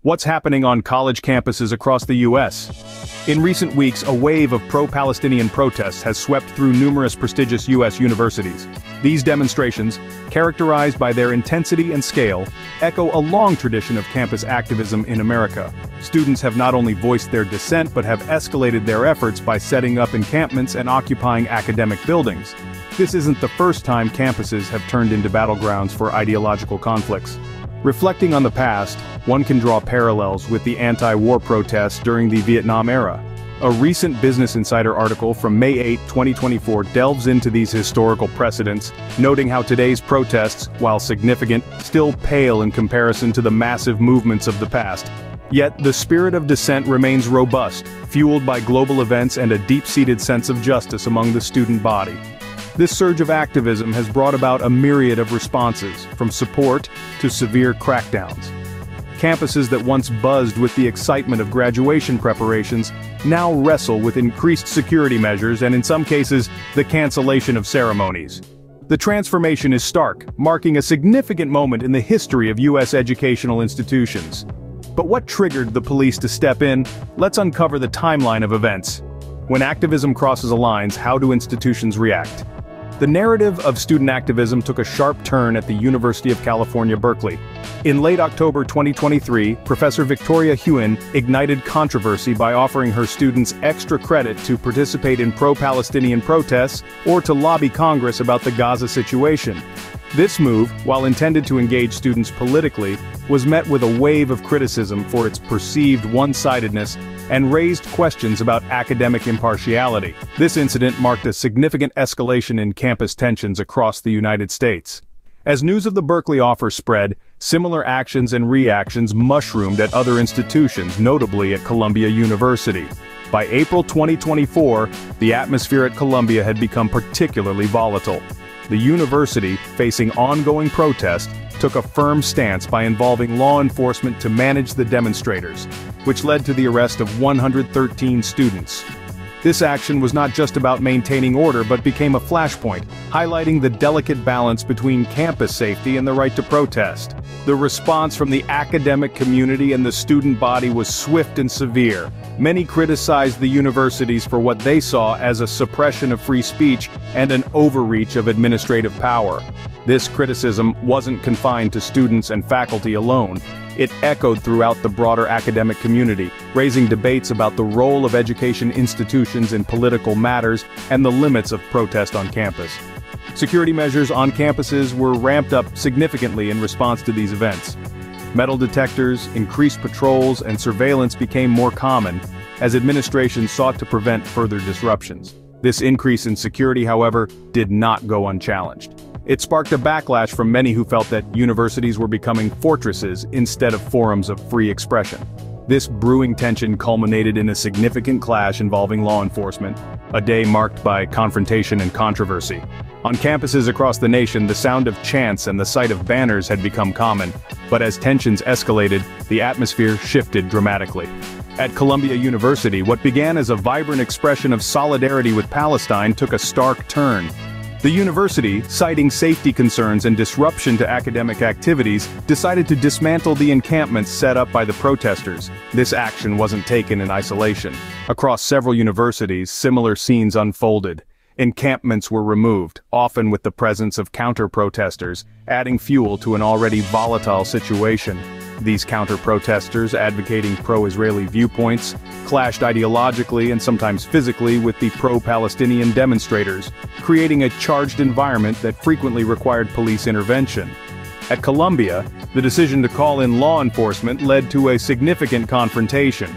What's happening on college campuses across the U.S.? In recent weeks, a wave of pro-Palestinian protests has swept through numerous prestigious U.S. universities. These demonstrations, characterized by their intensity and scale, echo a long tradition of campus activism in America. Students have not only voiced their dissent but have escalated their efforts by setting up encampments and occupying academic buildings. This isn't the first time campuses have turned into battlegrounds for ideological conflicts. Reflecting on the past, one can draw parallels with the anti-war protests during the Vietnam era. A recent Business Insider article from May 8, 2024 delves into these historical precedents, noting how today's protests, while significant, still pale in comparison to the massive movements of the past. Yet, the spirit of dissent remains robust, fueled by global events and a deep-seated sense of justice among the student body. This surge of activism has brought about a myriad of responses, from support to severe crackdowns. Campuses that once buzzed with the excitement of graduation preparations now wrestle with increased security measures and in some cases, the cancellation of ceremonies. The transformation is stark, marking a significant moment in the history of U.S. educational institutions. But what triggered the police to step in? Let's uncover the timeline of events. When activism crosses lines, how do institutions react? The narrative of student activism took a sharp turn at the University of California, Berkeley. In late October 2023, Professor Victoria Huyen ignited controversy by offering her students extra credit to participate in pro-Palestinian protests or to lobby Congress about the Gaza situation. This move, while intended to engage students politically, was met with a wave of criticism for its perceived one-sidedness and raised questions about academic impartiality. This incident marked a significant escalation in campus tensions across the United States. As news of the Berkeley offer spread, similar actions and reactions mushroomed at other institutions, notably at Columbia University. By April 2024, the atmosphere at Columbia had become particularly volatile. The university, facing ongoing protest, took a firm stance by involving law enforcement to manage the demonstrators, which led to the arrest of 113 students. This action was not just about maintaining order but became a flashpoint, highlighting the delicate balance between campus safety and the right to protest. The response from the academic community and the student body was swift and severe. Many criticized the universities for what they saw as a suppression of free speech and an overreach of administrative power. This criticism wasn't confined to students and faculty alone. It echoed throughout the broader academic community, raising debates about the role of education institutions in political matters and the limits of protest on campus. Security measures on campuses were ramped up significantly in response to these events. Metal detectors, increased patrols, and surveillance became more common as administrations sought to prevent further disruptions. This increase in security, however, did not go unchallenged. It sparked a backlash from many who felt that universities were becoming fortresses instead of forums of free expression. This brewing tension culminated in a significant clash involving law enforcement, a day marked by confrontation and controversy. On campuses across the nation, the sound of chants and the sight of banners had become common, but as tensions escalated, the atmosphere shifted dramatically. At Columbia University, what began as a vibrant expression of solidarity with Palestine took a stark turn. The university, citing safety concerns and disruption to academic activities, decided to dismantle the encampments set up by the protesters. This action wasn't taken in isolation. Across several universities, similar scenes unfolded. Encampments were removed, often with the presence of counter-protesters, adding fuel to an already volatile situation. These counter-protesters, advocating pro-Israeli viewpoints, clashed ideologically and sometimes physically with the pro-Palestinian demonstrators, creating a charged environment that frequently required police intervention. At Columbia, the decision to call in law enforcement led to a significant confrontation.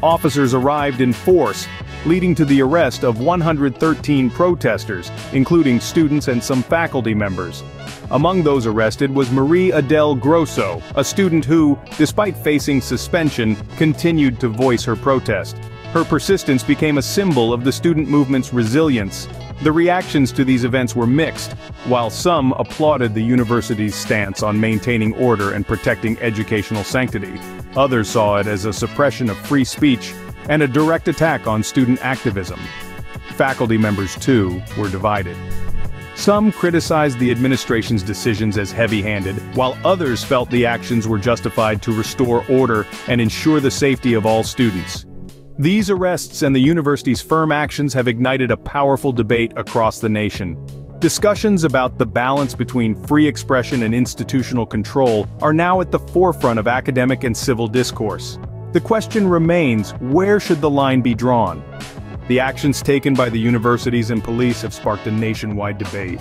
Officers arrived in force, leading to the arrest of 113 protesters, including students and some faculty members. Among those arrested was Marie Adele Grosso, a student who, despite facing suspension, continued to voice her protest. Her persistence became a symbol of the student movement's resilience. The reactions to these events were mixed. While some applauded the university's stance on maintaining order and protecting educational sanctity, others saw it as a suppression of free speech and a direct attack on student activism. Faculty members, too, were divided. Some criticized the administration's decisions as heavy-handed, while others felt the actions were justified to restore order and ensure the safety of all students. These arrests and the university's firm actions have ignited a powerful debate across the nation. Discussions about the balance between free expression and institutional control are now at the forefront of academic and civil discourse. The question remains, where should the line be drawn? The actions taken by the universities and police have sparked a nationwide debate.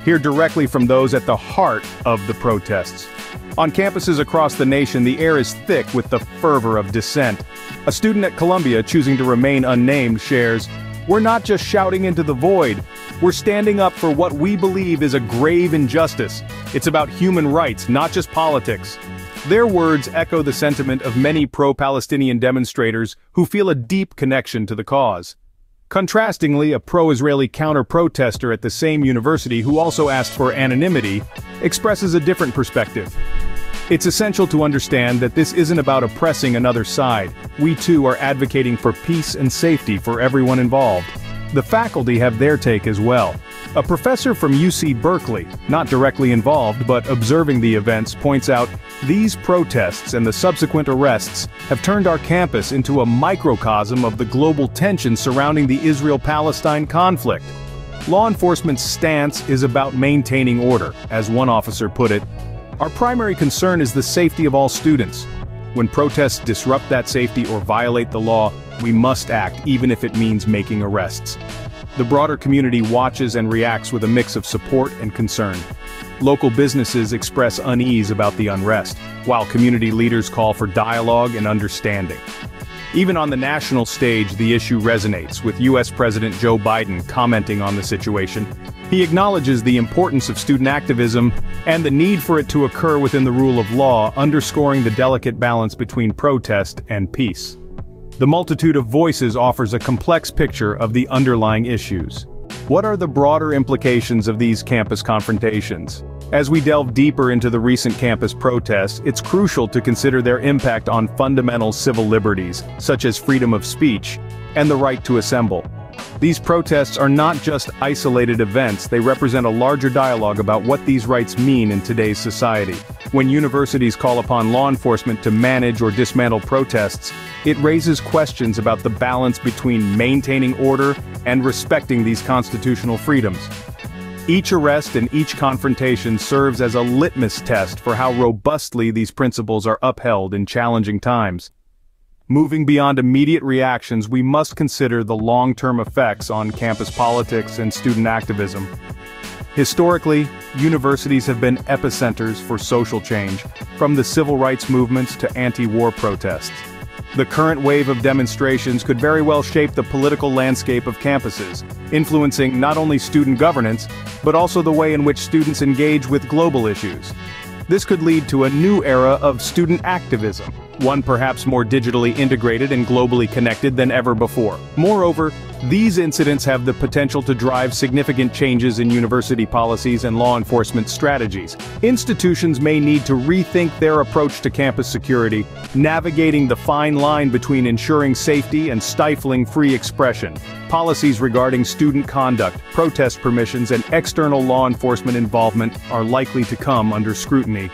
Hear directly from those at the heart of the protests. On campuses across the nation, the air is thick with the fervor of dissent. A student at Columbia, choosing to remain unnamed, shares, "We're not just shouting into the void. We're standing up for what we believe is a grave injustice. It's about human rights, not just politics." Their words echo the sentiment of many pro-Palestinian demonstrators who feel a deep connection to the cause. Contrastingly, a pro-Israeli counter-protester at the same university who also asked for anonymity expresses a different perspective. It's essential to understand that this isn't about oppressing another side. We too are advocating for peace and safety for everyone involved. The faculty have their take as well. A professor from UC Berkeley, not directly involved but observing the events, points out, "These protests and the subsequent arrests have turned our campus into a microcosm of the global tension surrounding the Israel-Palestine conflict." Law enforcement's stance is about maintaining order, as one officer put it. "Our primary concern is the safety of all students. When protests disrupt that safety or violate the law, we must act even if it means making arrests." The broader community watches and reacts with a mix of support and concern. Local businesses express unease about the unrest, while community leaders call for dialogue and understanding. Even on the national stage, the issue resonates, with U.S. President Joe Biden commenting on the situation. He acknowledges the importance of student activism and the need for it to occur within the rule of law, underscoring the delicate balance between protest and peace. The multitude of voices offers a complex picture of the underlying issues. What are the broader implications of these campus confrontations? As we delve deeper into the recent campus protests, it's crucial to consider their impact on fundamental civil liberties, such as freedom of speech and the right to assemble. These protests are not just isolated events, they represent a larger dialogue about what these rights mean in today's society. When universities call upon law enforcement to manage or dismantle protests, it raises questions about the balance between maintaining order and respecting these constitutional freedoms. Each arrest and each confrontation serves as a litmus test for how robustly these principles are upheld in challenging times. Moving beyond immediate reactions, we must consider the long-term effects on campus politics and student activism. Historically, universities have been epicenters for social change, from the civil rights movements to anti-war protests. The current wave of demonstrations could very well shape the political landscape of campuses, influencing not only student governance, but also the way in which students engage with global issues. This could lead to a new era of student activism, one perhaps more digitally integrated and globally connected than ever before. Moreover, these incidents have the potential to drive significant changes in university policies and law enforcement strategies. Institutions may need to rethink their approach to campus security, navigating the fine line between ensuring safety and stifling free expression. Policies regarding student conduct, protest permissions, and external law enforcement involvement are likely to come under scrutiny.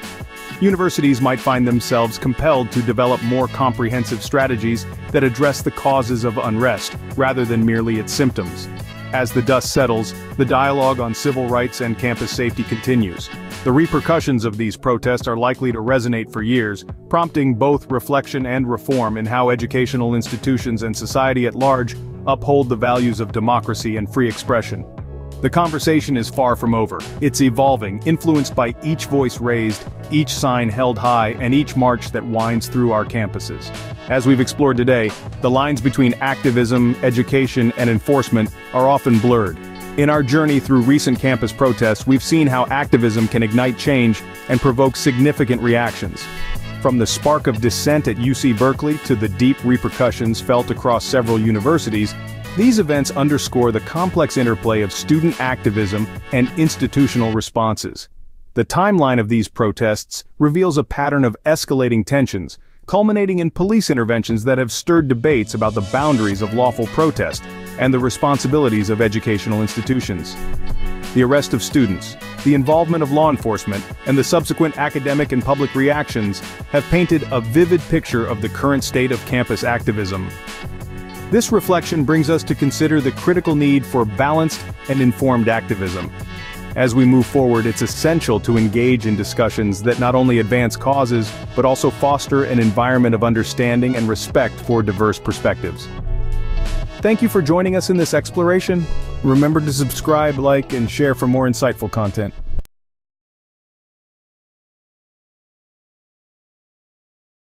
Universities might find themselves compelled to develop more comprehensive strategies that address the causes of unrest, rather than merely its symptoms. As the dust settles, the dialogue on civil rights and campus safety continues. The repercussions of these protests are likely to resonate for years, prompting both reflection and reform in how educational institutions and society at large uphold the values of democracy and free expression. The conversation is far from over. It's evolving, influenced by each voice raised, each sign held high, and each march that winds through our campuses. As we've explored today, the lines between activism, education, and enforcement are often blurred. In our journey through recent campus protests, we've seen how activism can ignite change and provoke significant reactions. From the spark of dissent at UC Berkeley to the deep repercussions felt across several universities, these events underscore the complex interplay of student activism and institutional responses. The timeline of these protests reveals a pattern of escalating tensions, culminating in police interventions that have stirred debates about the boundaries of lawful protest and the responsibilities of educational institutions. The arrest of students, the involvement of law enforcement, and the subsequent academic and public reactions have painted a vivid picture of the current state of campus activism. This reflection brings us to consider the critical need for balanced and informed activism. As we move forward, it's essential to engage in discussions that not only advance causes, but also foster an environment of understanding and respect for diverse perspectives. Thank you for joining us in this exploration. Remember to subscribe, like, and share for more insightful content.